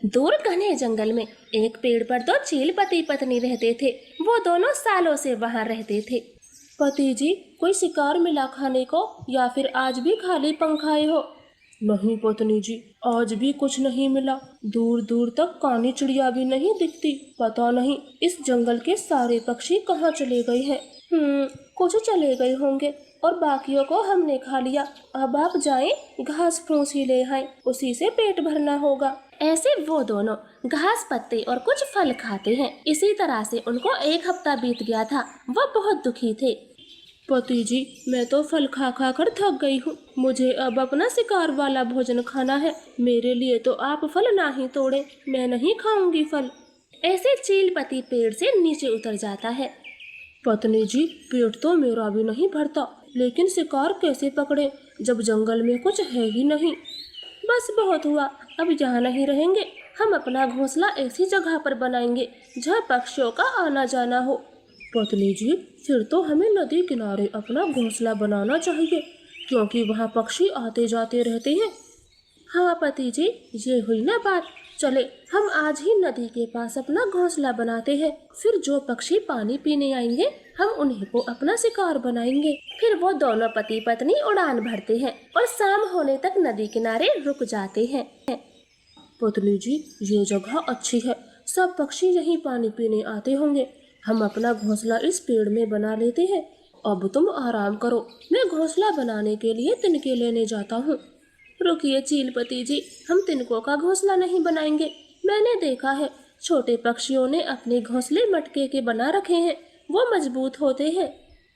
दूर घने जंगल में एक पेड़ पर दो चील पति पत्नी रहते थे। वो दोनों सालों से वहां रहते थे। पति जी, कोई शिकार मिला खाने को या फिर आज भी खाली पंख आए हो? नहीं पत्नी जी, आज भी कुछ नहीं मिला। दूर दूर तक कानी चिड़िया भी नहीं दिखती। पता नहीं इस जंगल के सारे पक्षी कहाँ चले गए हैं। कुछ चले गए होंगे और बाकियों को हमने खा लिया। अब आप जाएं, घास फूस ही ले आएं, उसी से पेट भरना होगा। ऐसे वो दोनों घास पत्ते और कुछ फल खाते हैं। इसी तरह से उनको एक हफ्ता बीत गया था। वो बहुत दुखी थे। पति जी, मैं तो फल खा खा कर थक गई हूँ। मुझे अब अपना शिकार वाला भोजन खाना है। मेरे लिए तो आप फल ना ही तोड़े, मैं नहीं खाऊंगी फल। ऐसे चील पति पेड़ से नीचे उतर जाता है। पत्नी जी, पेट तो मेरा भी नहीं भरता, लेकिन शिकार कैसे पकड़े जब जंगल में कुछ है ही नहीं। बस बहुत हुआ, अब यहाँ नहीं रहेंगे। हम अपना घोंसला ऐसी जगह पर बनाएंगे जहाँ पक्षियों का आना जाना हो। पत्नी जी, फिर तो हमें नदी किनारे अपना घोंसला बनाना चाहिए, क्योंकि वहाँ पक्षी आते जाते रहते हैं। हाँ पति जी, ये हुई ना बात। चले, हम आज ही नदी के पास अपना घोंसला बनाते हैं। फिर जो पक्षी पानी पीने आएंगे, हम उन्हीं को अपना शिकार बनाएंगे। फिर वो दोनों पति पत्नी उड़ान भरते हैं और शाम होने तक नदी किनारे रुक जाते हैं। पत्नी जी, ये जगह अच्छी है, सब पक्षी यहीं पानी पीने आते होंगे। हम अपना घोंसला इस पेड़ में बना लेते हैं। अब तुम आराम करो, मैं घोंसला बनाने के लिए तिनके लेने जाता हूँ। रुकिए चीलपति जी, हम तिनकों का घोंसला नहीं बनाएंगे। मैंने देखा है, छोटे पक्षियों ने अपने घोंसले मटके के बना रखे हैं। वो मजबूत होते हैं।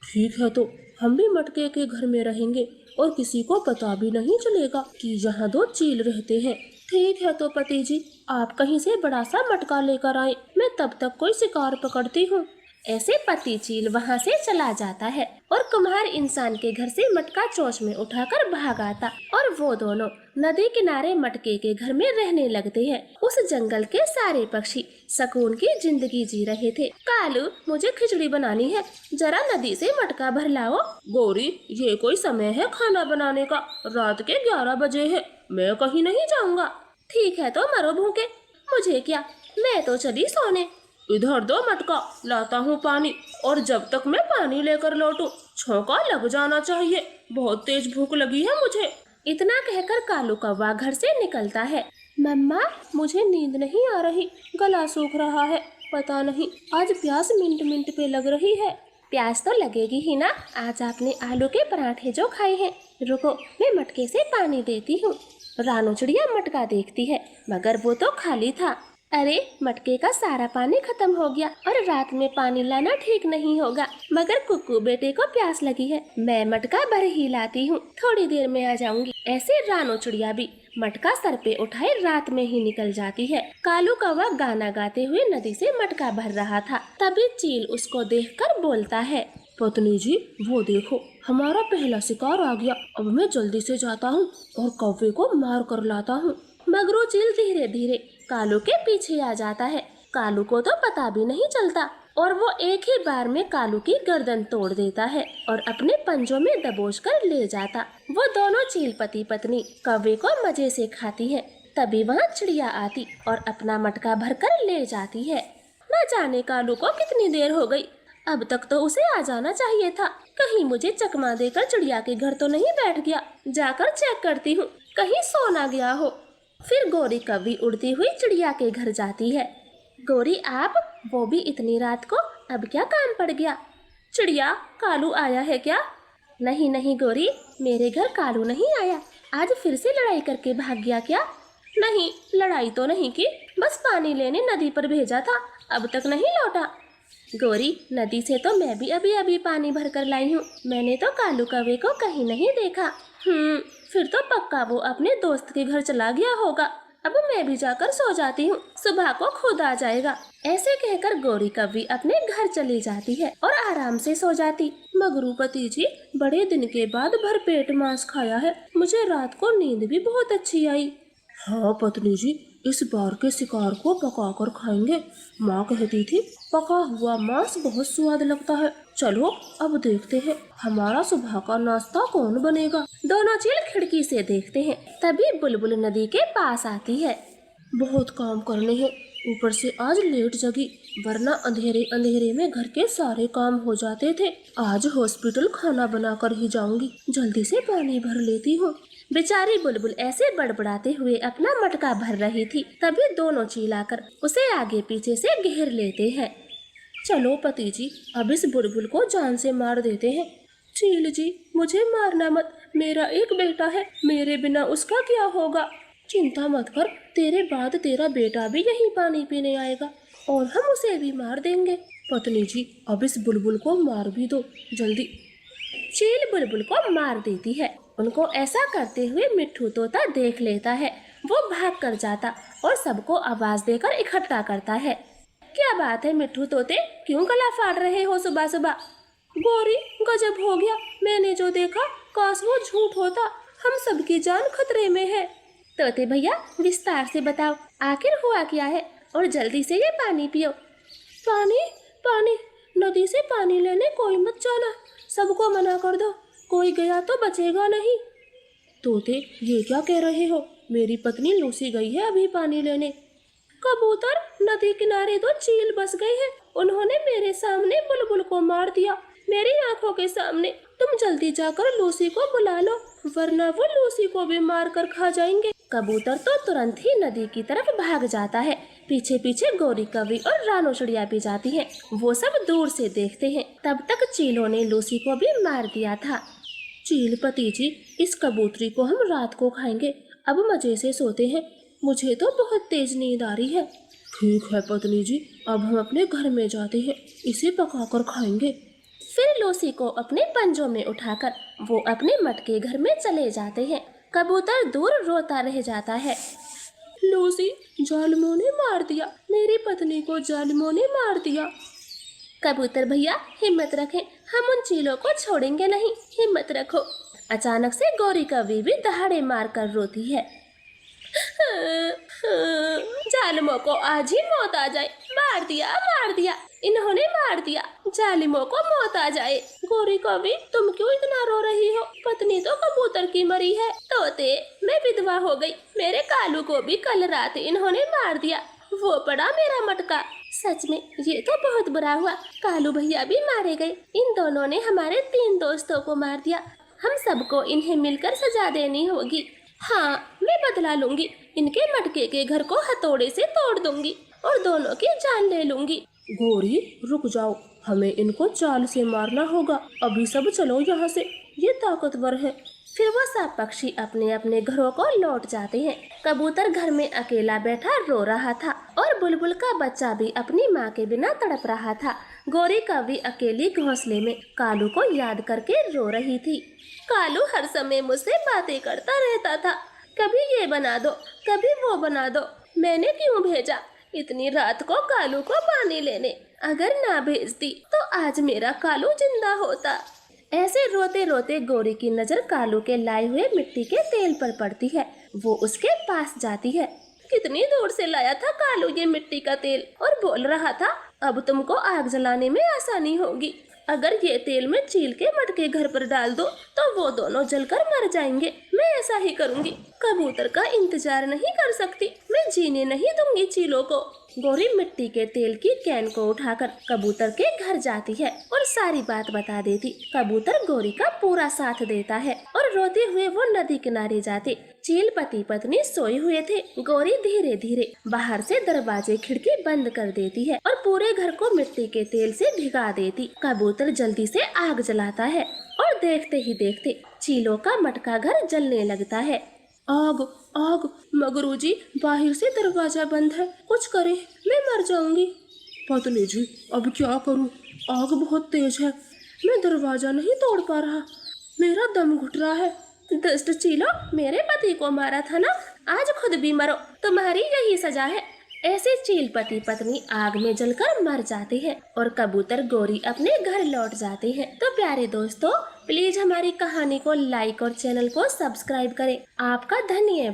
ठीक है, तो हम भी मटके के घर में रहेंगे और किसी को पता भी नहीं चलेगा कि यहाँ दो चील रहते हैं। ठीक है तो पति जी, आप कहीं से बड़ा सा मटका लेकर आए, मैं तब तक कोई शिकार पकड़ती हूँ। ऐसे पति चील वहाँ से चला जाता है और कुम्हार इंसान के घर से मटका चोंच में उठाकर भाग आता और वो दोनों नदी किनारे मटके के घर में रहने लगते हैं। उस जंगल के सारे पक्षी सुकून की जिंदगी जी रहे थे। कालू, मुझे खिचड़ी बनानी है, जरा नदी से मटका भर लाओ। गौरी, ये कोई समय है खाना बनाने का? रात के 11 बजे है, मैं कहीं नहीं जाऊँगा। ठीक है तो मरो भूखे, मुझे क्या, मैं तो चली सोने। इधर दो मटका, लाता हूँ पानी, और जब तक मैं पानी लेकर लौटूं छौंका लग जाना चाहिए। बहुत तेज भूख लगी है मुझे। इतना कहकर कालू कौवा घर से निकलता है। मम्मा, मुझे नींद नहीं आ रही, गला सूख रहा है। पता नहीं आज प्यास मिनट मिनट पे लग रही है। प्यास तो लगेगी ही ना, आज आपने आलू के पराठे जो खाए हैं। रुको, मैं मटके से पानी देती हूँ। रानू चिड़िया मटका देखती है, मगर वो तो खाली था। अरे, मटके का सारा पानी खत्म हो गया और रात में पानी लाना ठीक नहीं होगा। मगर कुक्कू बेटे को प्यास लगी है, मैं मटका भर ही लाती हूँ, थोड़ी देर में आ जाऊंगी। ऐसे रानू चिड़िया भी मटका सर पे उठाए रात में ही निकल जाती है। कालू कौवा गाना गाते हुए नदी से मटका भर रहा था। तभी चील उसको देखकर बोलता है, पत्नी जी, वो देखो, हमारा पहला शिकार आ गया। अब मैं जल्दी से जाता हूँ और कौवे को मार कर लाता हूँ। मगरू चील धीरे धीरे कालू के पीछे आ जाता है। कालू को तो पता भी नहीं चलता और वो एक ही बार में कालू की गर्दन तोड़ देता है और अपने पंजों में दबोच कर ले जाता। वो दोनों चील पति पत्नी कौवे को मजे से खाती है। तभी वहाँ चिड़िया आती और अपना मटका भरकर ले जाती है। न जाने कालू को कितनी देर हो गई, अब तक तो उसे आ जाना चाहिए था। कहीं मुझे चकमा देकर चिड़िया के घर तो नहीं बैठ गया। जाकर चेक करती हूँ, कहीं सो ना गया हो। फिर गौरी कौवी उड़ती हुई चिड़िया के घर जाती है। गौरी, आप, वो भी इतनी रात को, अब क्या काम पड़ गया? चिड़िया, कालू आया है क्या? नहीं नहीं गौरी, मेरे घर कालू नहीं आया। आज फिर से लड़ाई करके भाग गया क्या? नहीं, लड़ाई तो नहीं की, बस पानी लेने नदी पर भेजा था, अब तक नहीं लौटा। गौरी, नदी से तो मैं भी अभी अभी पानी भर कर लाई हूँ, मैंने तो कालू कौवे को कहीं नहीं देखा। फिर तो पक्का वो अपने दोस्त के घर चला गया होगा। अब मैं भी जाकर सो जाती हूँ, सुबह को खुद आ जाएगा। ऐसे कहकर गौरी कौवी अपने घर चली जाती है और आराम से सो जाती। मगरू पति जी, बड़े दिन के बाद भरपेट मांस खाया है, मुझे रात को नींद भी बहुत अच्छी आई। हाँ पत्नी जी, इस बार के शिकार को पकाकर खाएंगे। माँ कहती थी पका हुआ मांस बहुत स्वाद लगता है। चलो अब देखते हैं हमारा सुबह का नाश्ता कौन बनेगा। दोनों चील खिड़की से देखते हैं। तभी बुलबुल नदी के पास आती है। बहुत काम करने हैं, ऊपर से आज लेट जगी, वरना अंधेरे अंधेरे में घर के सारे काम हो जाते थे। आज हॉस्पिटल खाना बनाकर ही जाऊंगी। जल्दी से पानी भर लेती हूँ। बेचारी बुलबुल ऐसे बड़बड़ाते हुए अपना मटका भर रही थी, तभी दोनों चिल्लाकर उसे आगे पीछे से घेर लेते हैं। चलो पति जी, अब इस बुलबुल को जान से मार देते हैं। चील जी, मुझे मारना मत, मेरा एक बेटा है, मेरे बिना उसका क्या होगा। चिंता मत कर, तेरे बाद तेरा बेटा भी यहीं पानी पीने आएगा और हम उसे भी मार देंगे। पत्नी जी, अब इस बुलबुल को मार भी दो जल्दी। चील बुलबुल को मार देती है। उनको ऐसा करते हुए मिट्ठू तोता देख लेता है। वो भाग कर जाता और सबको आवाज देकर इकट्ठा करता है। क्या बात है मिट्ठू तोते, क्यों गला फाड़ रहे हो सुबह सुबह? गौरी, गजब हो गया, मैंने जो देखा काश वो झूठ होता, हम सबकी जान खतरे में है। तोते भैया, विस्तार से बताओ, आखिर हुआ क्या है, और जल्दी से ये पानी पियो। पानी पानी, नदी से पानी लेने कोई मत जाना, सबको मना कर दो, कोई गया तो बचेगा नहीं। तोते, ये क्या कह रहे हो? मेरी पत्नी लूसी गई है अभी पानी लेने। कबूतर, नदी किनारे तो चील बस गई है, उन्होंने मेरे सामने बुलबुल को मार दिया, मेरी आंखों के सामने। तुम जल्दी जाकर लूसी को बुला लो, वरना वो लूसी को भी मार कर खा जाएंगे। कबूतर तो तुरंत ही नदी की तरफ भाग जाता है। पीछे पीछे गौरी कवि और रानो चिड़िया भी जाती हैं। वो सब दूर से देखते हैं। तब तक चीलों ने लूसी को भी मार दिया था। चील पति जी, इस कबूतरी को हम रात को खाएंगे, अब मजे से सोते हैं, मुझे तो बहुत तेज नींद आ रही है। ठीक है पत्नी जी, अब हम अपने घर में जाते हैं, इसे पकाकर खाएंगे। फिर लूसी को अपने पंजों में उठाकर वो अपने मटके घर में चले जाते हैं। कबूतर दूर रोता रह जाता है। लूसी, जालिमों ने मार दिया, मेरी पत्नी को जालिमों ने मार दिया। कबूतर भैया, हिम्मत रखें, हम उन चीलों को छोड़ेंगे नहीं, हिम्मत रखो। अचानक से गौरी कवि भी दहाड़े मार कर रोती है। जालिमों को आज ही मौत आ जाए, मार दिया, इन्होंने मार दिया, जालिमों को मौत आ जाए। गौरी कवि, तुम क्यों इतना रो रही हो? पत्नी तो कबूतर की मरी है। तोते, मैं विधवा हो गई, मेरे कालू को भी कल रात इन्होंने मार दिया, वो पड़ा मेरा मटका। सच में ये तो बहुत बुरा हुआ, कालू भैया भी मारे गए, इन दोनों ने हमारे 3 दोस्तों को मार दिया। हम सबको इन्हें मिलकर सजा देनी होगी। हाँ, मैं बदला लूंगी, इनके मटके के घर को हथौड़े से तोड़ दूंगी और दोनों की जान ले लूंगी। गौरी, रुक जाओ, हमें इनको चाल से मारना होगा, अभी सब चलो यहाँ से, ये ताकतवर है। फिर वो सब पक्षी अपने अपने घरों को लौट जाते हैं। कबूतर घर में अकेला बैठा रो रहा था और बुलबुल का बच्चा भी अपनी माँ के बिना तड़प रहा था। गौरी कवि अकेली घोंसले में कालू को याद करके रो रही थी। कालू हर समय मुझसे बातें करता रहता था, कभी ये बना दो, कभी वो बना दो, मैंने क्यों भेजा इतनी रात को कालू को पानी लेने? अगर ना भेजती तो आज मेरा कालू जिंदा होता। ऐसे रोते रोते गौरी की नजर कालू के लाए हुए मिट्टी के तेल पर पड़ती है। वो उसके पास जाती है। कितनी दूर से लाया था कालू ये मिट्टी का तेल और बोल रहा था अब तुमको आग जलाने में आसानी होगी। अगर ये तेल मैं चील के मटके घर पर डाल दो तो वो दोनों जलकर मर जाएंगे। मैं ऐसा ही करूंगी, कबूतर का इंतजार नहीं कर सकती, मैं जीने नहीं दूंगी चीलों को। गौरी मिट्टी के तेल की कैन को उठाकर कबूतर के घर जाती है और सारी बात बता देती। कबूतर गौरी का पूरा साथ देता है और रोते हुए वो नदी किनारे जाते। चील पति पत्नी सोए हुए थे। गौरी धीरे धीरे बाहर से दरवाजे खिड़की बंद कर देती है और पूरे घर को मिट्टी के तेल से भिगा देती। कबूतर जल्दी से आग जलाता है और देखते ही देखते चीलों का मटका घर जलने लगता है। आग आग, मगरू जी, बाहर से दरवाजा बंद है, कुछ करे, मैं मर जाऊंगी। पत्नी जी, अब क्या करूं, आग बहुत तेज है, मैं दरवाजा नहीं तोड़ पा रहा, मेरा दम घुट रहा है। दुष्ट चीलो, मेरे पति को मारा था ना, आज खुद भी मरो, तुम्हारी यही सजा है। ऐसे चील पति पत्नी आग में जलकर मर जाते हैं और कबूतर गौरी अपने घर लौट जाते हैं। तो प्यारे दोस्तों, प्लीज हमारी कहानी को लाइक और चैनल को सब्सक्राइब करें। आपका धन्यवाद।